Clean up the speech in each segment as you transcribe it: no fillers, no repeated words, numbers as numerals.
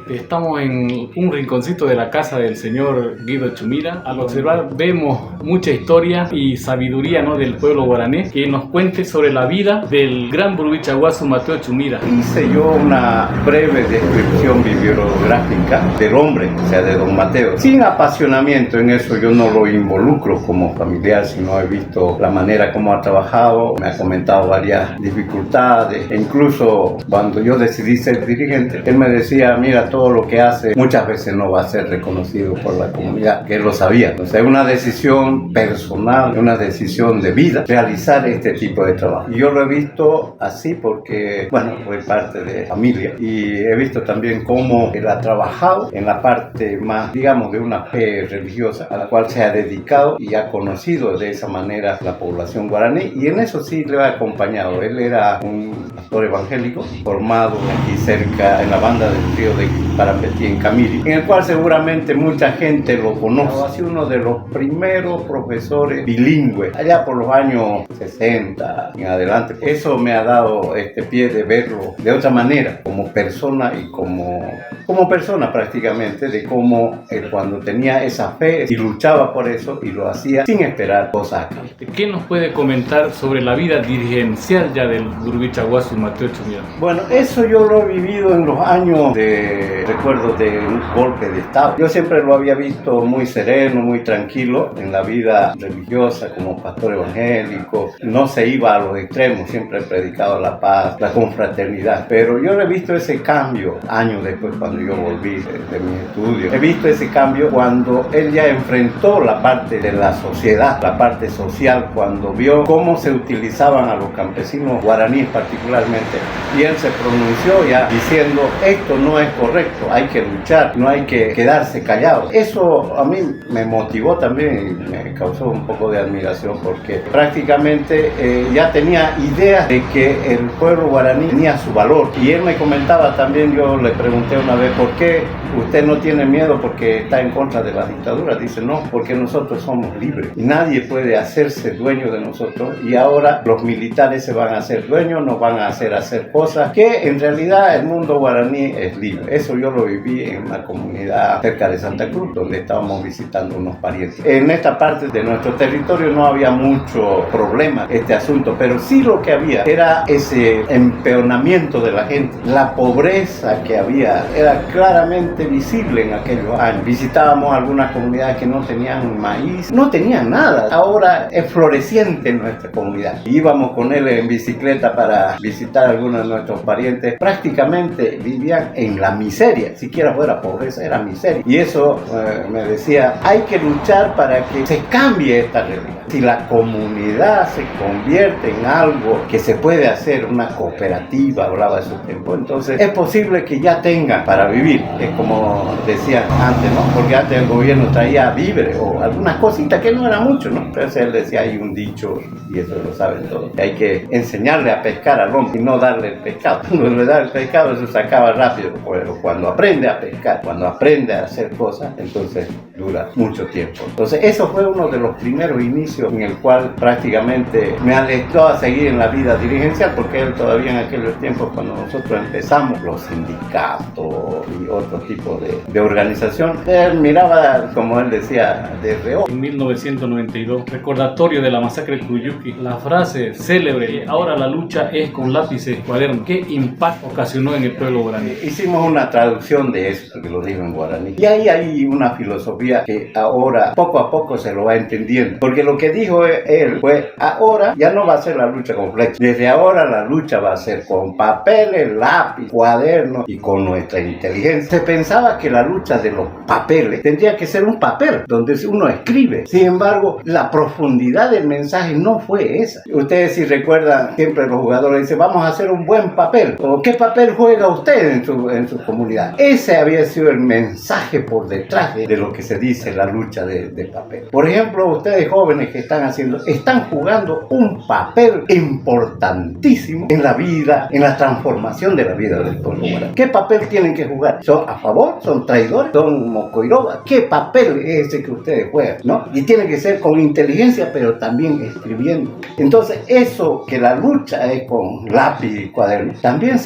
Estamos en un rinconcito de la casa del señor Guido Chumira. Al observar vemos mucha historia y sabiduría, ¿no?, del pueblo guaraní, que nos cuente sobre la vida del gran Burrubichaguazu Mateo Chumira. Hice yo una breve descripción bibliográfica del hombre, o sea, de don Mateo. Sin apasionamiento en eso, yo no lo involucro como familiar, sino he visto la manera como ha trabajado, me ha comentado varias dificultades, e incluso cuando yo decidí ser dirigente, él me decía, mira, todo lo que hace muchas veces no va a ser reconocido por la comunidad, que él lo sabía. O sea, es una decisión personal, una decisión de vida, realizar este tipo de trabajo. Y yo lo he visto así porque, bueno, soy parte de familia y he visto también cómo él ha trabajado en la parte más, digamos, de una fe religiosa, a la cual se ha dedicado y ha conocido de esa manera la población guaraní, y en eso sí le ha acompañado. Él era un pastor evangélico formado aquí cerca en la banda del trío de Parapetí en Camiri, en el cual seguramente mucha gente lo conoce. Ha sido uno de los primeros profesores bilingües allá por los años 60 en adelante. Eso me ha dado este pie de verlo de otra manera, como persona y como persona prácticamente, de cómo él cuando tenía esa fe y luchaba por eso y lo hacía sin esperar cosas a cambio. ¿Qué nos puede comentar sobre la vida dirigencial ya del Burrubichaguazu Mateo Chumira? Bueno, eso yo lo he vivido en los años recuerdo de un golpe de Estado. Yo siempre lo había visto muy sereno, muy tranquilo en la vida religiosa como pastor evangélico. No se iba a los extremos, siempre he predicado la paz, la confraternidad. Pero yo he visto ese cambio años después cuando yo volví de mis estudios. He visto ese cambio cuando él ya enfrentó la parte de la sociedad, la parte social, cuando vio cómo se utilizaban a los campesinos guaraníes particularmente. Y él se pronunció ya diciendo, esto no es correcto, hay que luchar, no hay que quedarse callado. Eso a mí me motivó también y me causó un poco de admiración porque prácticamente ya tenía ideas de que el pueblo guaraní tenía su valor. Y él me comentaba también, yo le pregunté una vez, ¿por qué usted no tiene miedo porque está en contra de la dictadura? Dice, no, porque nosotros somos libres y nadie puede hacerse dueño de nosotros, y ahora los militares se van a hacer dueños, nos van a hacer cosas que en realidad el mundo guaraní es libre. Eso yo lo viví en una comunidad cerca de Santa Cruz, donde estábamos visitando unos parientes. En esta parte de nuestro territorio no había mucho problema este asunto, pero sí lo que había era ese empeonamiento de la gente. La pobreza que había era claramente visible en aquellos años. Visitábamos algunas comunidades que no tenían maíz, no tenían nada. Ahora es floreciente en nuestra comunidad. Íbamos con él en bicicleta para visitar a algunos de nuestros parientes. Prácticamente vivían en la miseria, siquiera fuera pobreza, era miseria. Y eso me decía, hay que luchar para que se cambie esta realidad. Si la comunidad se convierte en algo que se puede hacer, una cooperativa, hablaba de su tiempo, entonces es posible que ya tengan para vivir. Es como decían antes, ¿no? Porque antes el gobierno traía víveres o algunas cositas que no era mucho, ¿no? Entonces él decía, hay un dicho, y eso lo saben todos, que hay que enseñarle a pescar al hombre y no darle el pescado. Cuando le da el pescado, eso se acaba rápido, pero cuando aprende a pescar, cuando aprende a hacer cosas, entonces dura mucho tiempo. Entonces eso fue uno de los primeros inicios en el cual prácticamente me alentó a seguir en la vida dirigencial, porque él todavía en aquellos tiempos, cuando nosotros empezamos los sindicatos y otro tipo de organización, él miraba, como él decía, de reojo. En 1992, recordatorio de la masacre de Cuyuqui, la frase célebre, ahora la lucha es con lápices y cuadernos. ¿Qué impacto ocasionó en el pueblo guaraní? Hicimos una traducción de eso, porque lo digo en guaraní. Y ahí hay una filosofía que ahora poco a poco se lo va entendiendo. Porque lo que dijo él fue, ahora ya no va a ser la lucha con flechas. Desde ahora la lucha va a ser con papeles, lápiz, cuadernos y con nuestra inteligencia. Se pensaba que la lucha de los papeles tendría que ser un papel donde uno escribe. Sin embargo, la profundidad del mensaje no fue esa. Ustedes, si recuerdan, siempre los jugadores dicen, vamos a hacer un buen papel. O ¿qué papel juega usted en su comunidad? Ese había sido el mensaje por detrás de lo que se dice la lucha de papel. Por ejemplo, ustedes jóvenes que que están haciendo, están jugando un papel importantísimo en la vida, en la transformación de la vida del pueblo guaraní. ¿Qué papel tienen que jugar? ¿Son a favor? ¿Son traidores? ¿Son mocoirobas? ¿Qué papel es ese que ustedes juegan? ¿No? Y tiene que ser con inteligencia, pero también escribiendo. Entonces, eso que la lucha es con lápiz y cuaderno, también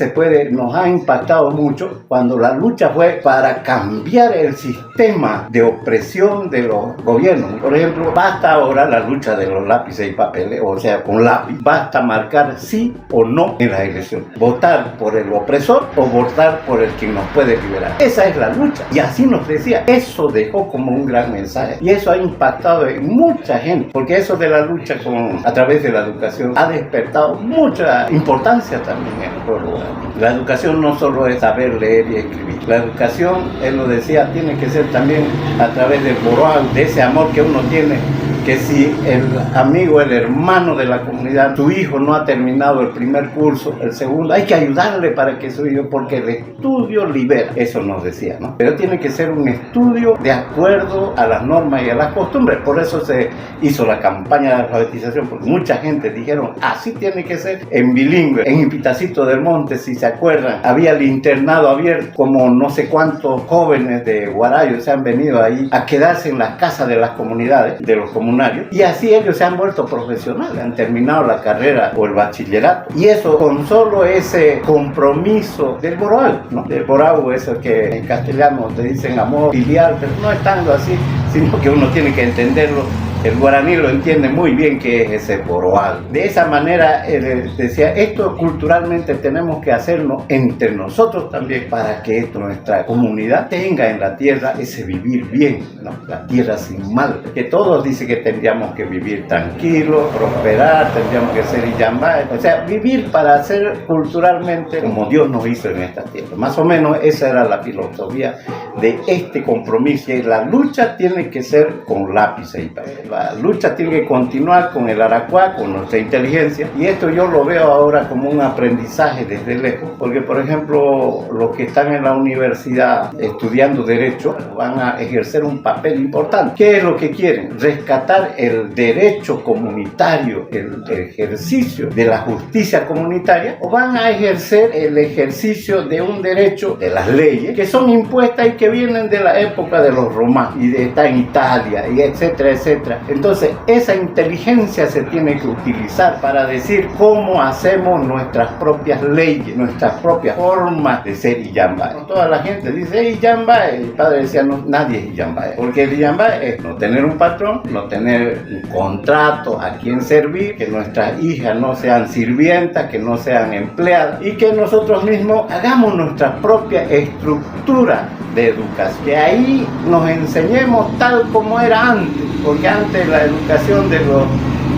nos ha impactado mucho cuando la lucha fue para cambiar el sistema de opresión de los gobiernos. Por ejemplo, basta ahora la lucha de los lápices y papeles, o sea, con lápiz, basta marcar sí o no en la elección. Votar por el opresor o votar por el que nos puede liberar. Esa es la lucha. Y así nos decía, eso dejó como un gran mensaje. Y eso ha impactado en mucha gente, porque eso de la lucha a través de la educación ha despertado mucha importancia también en el pueblo guaraní. La educación no solo es saber leer y escribir. La educación, él lo decía, tiene que ser también a través del boroán, de ese amor que uno tiene, que si el amigo, el hermano de la comunidad, tu hijo no ha terminado el primer curso, el segundo, hay que ayudarle para que su hijo, porque el estudio libera, eso nos decía, ¿no? Pero tiene que ser un estudio de acuerdo a las normas y a las costumbres. Por eso se hizo la campaña de alfabetización, porque mucha gente dijeron, así tiene que ser en bilingüe. En Ipitacito del Monte, si se acuerdan, había el internado abierto, como no sé cuántos jóvenes de Huarayo se han venido ahí a quedarse en las casas de las comunidades, de los comunarios, y así ellos se han vuelto profesionales, han terminado la carrera o el bachillerato. Y eso con solo ese compromiso del boral, ¿no? Del borau, eso que en castellano te dicen amor filial, pero no es tanto así, sino que uno tiene que entenderlo. El guaraní lo entiende muy bien que es ese boroal. De esa manera, él decía, esto culturalmente tenemos que hacerlo entre nosotros también para que nuestra comunidad tenga en la tierra ese vivir bien, ¿no? La tierra sin mal. Que todos dicen que tendríamos que vivir tranquilos, prosperar, tendríamos que ser iyambá. O sea, vivir para ser culturalmente como Dios nos hizo en esta tierra. Más o menos esa era la filosofía de este compromiso. Y la lucha tiene que ser con lápiz y papel. La lucha tiene que continuar con el aracuá, con nuestra inteligencia, y esto yo lo veo ahora como un aprendizaje desde lejos, porque por ejemplo los que están en la universidad estudiando derecho van a ejercer un papel importante. ¿Qué es lo que quieren? Rescatar el derecho comunitario, el ejercicio de la justicia comunitaria, o van a ejercer el ejercicio de un derecho de las leyes que son impuestas y que vienen de la época de los romanos y de está en Italia y etcétera, etcétera. Entonces, esa inteligencia se tiene que utilizar para decir cómo hacemos nuestras propias leyes, nuestras propias formas de ser iyambá. Toda la gente dice, iyambá. El padre decía, no, nadie es iyambá. Porque el iyambá es no tener un patrón, no tener un contrato a quien servir, que nuestras hijas no sean sirvientas, que no sean empleadas, y que nosotros mismos hagamos nuestra propia estructura de educación. Que ahí nos enseñemos tal como era antes, porque antes la educación de los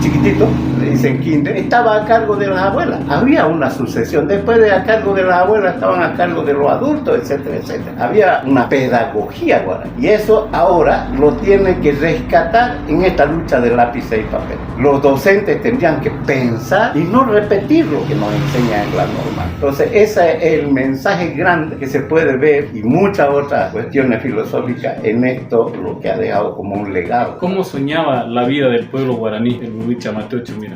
chiquititos, le dicen kinder, estaba a cargo de las abuelas. Había una sucesión. Después de a cargo de las abuelas estaban a cargo de los adultos, etcétera, etcétera. Había una pedagogía guaraní. Y eso ahora lo tiene que rescatar en esta lucha de lápiz y papel. Los docentes tendrían que pensar y no repetir lo que nos enseñan en la norma. Entonces, ese es el mensaje grande que se puede ver, y muchas otras cuestiones filosóficas en esto, lo que ha dejado como un legado. ¿Cómo soñaba la vida del pueblo guaraní, el Huicha Mateo Chumira?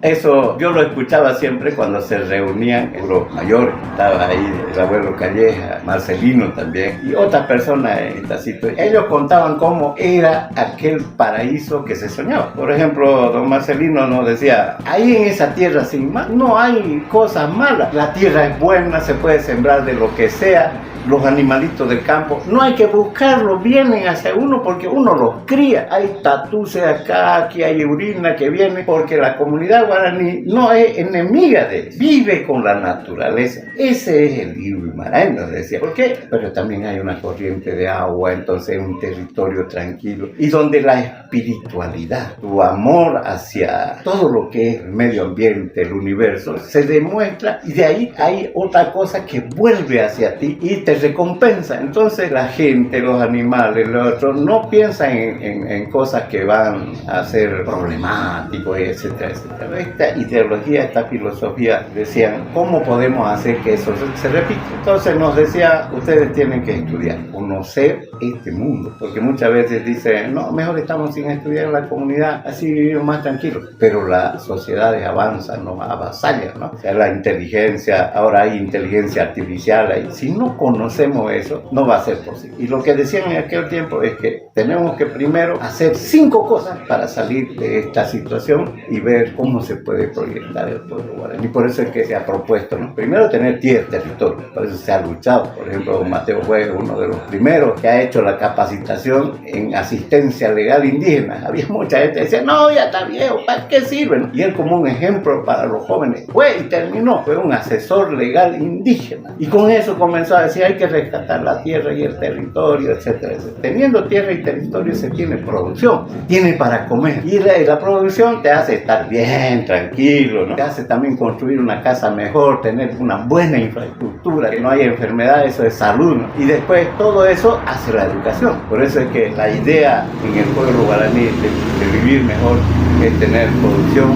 Eso yo lo escuchaba siempre cuando se reunían los mayores. Estaba ahí el abuelo Calleja, Marcelino también, y otras personas en Itacito. Ellos contaban cómo era aquel paraíso que se soñaba. Por ejemplo, don Marcelino nos decía, ahí en esa tierra sin mal no hay cosas malas. La tierra es buena, se puede sembrar de lo que sea. Los animalitos del campo, no hay que buscarlos, vienen hacia uno porque uno los cría. Hay tatuces acá, aquí hay urina que viene, porque la comunidad guaraní no es enemiga de él, vive con la naturaleza. Ese es el Iruimaraí, nos decía. ¿Por qué? Pero también hay una corriente de agua, entonces es un territorio tranquilo, y donde la espiritualidad, tu amor hacia todo lo que es el medio ambiente, el universo, se demuestra, y de ahí hay otra cosa que vuelve hacia ti y te recompensa. Entonces la gente, los animales, los otros, no piensan en cosas que van a ser problemáticos, etcétera, etcétera. esta ideología, esta filosofía, decían, ¿cómo podemos hacer que eso se repita? Entonces nos decía, ustedes tienen que estudiar, conocer este mundo, porque muchas veces dicen, no, mejor estamos sin estudiar en la comunidad, así vivimos más tranquilos, pero las sociedades avanzan, nos avasallan, ¿no? O sea, la inteligencia, ahora hay inteligencia artificial, ahí. Si no conocemos eso, no va a ser posible. Y lo que decían en aquel tiempo es que tenemos que primero hacer 5 cosas para salir de esta situación y ver cómo se puede proyectar el pueblo guaraní. Y por eso es que se ha propuesto, ¿no? Primero tener tierra, territorio, por eso se ha luchado. Por ejemplo, Mateo fue uno de los primeros que ha hecho la capacitación en asistencia legal indígena. Había mucha gente que decía, no, ya está viejo, ¿para qué sirve? Y él como un ejemplo para los jóvenes fue y terminó, fue un asesor legal indígena. Y con eso comenzó a decir, hay que rescatar la tierra y el territorio, etcétera, etcétera. Teniendo tierra y territorio se tiene producción, tiene para comer. Y la producción te hace estar bien, tranquilo, ¿no? Te hace también construir una casa mejor, tener una buena infraestructura, que no haya enfermedades, eso es salud, ¿no? Y después todo eso hace la educación. Por eso es que la idea en el pueblo guaraní de vivir mejor es tener producción,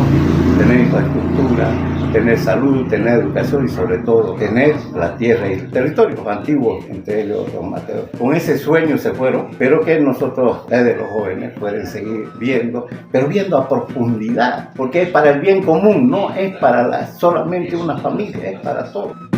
tener infraestructura, tener salud, tener educación y sobre todo tener la tierra y el territorio. Los antiguos, entre ellos don Mateo, con ese sueño se fueron, pero que nosotros, desde los jóvenes, pueden seguir viendo, pero viendo a profundidad, porque es para el bien común, no es para solamente una familia, es para todos.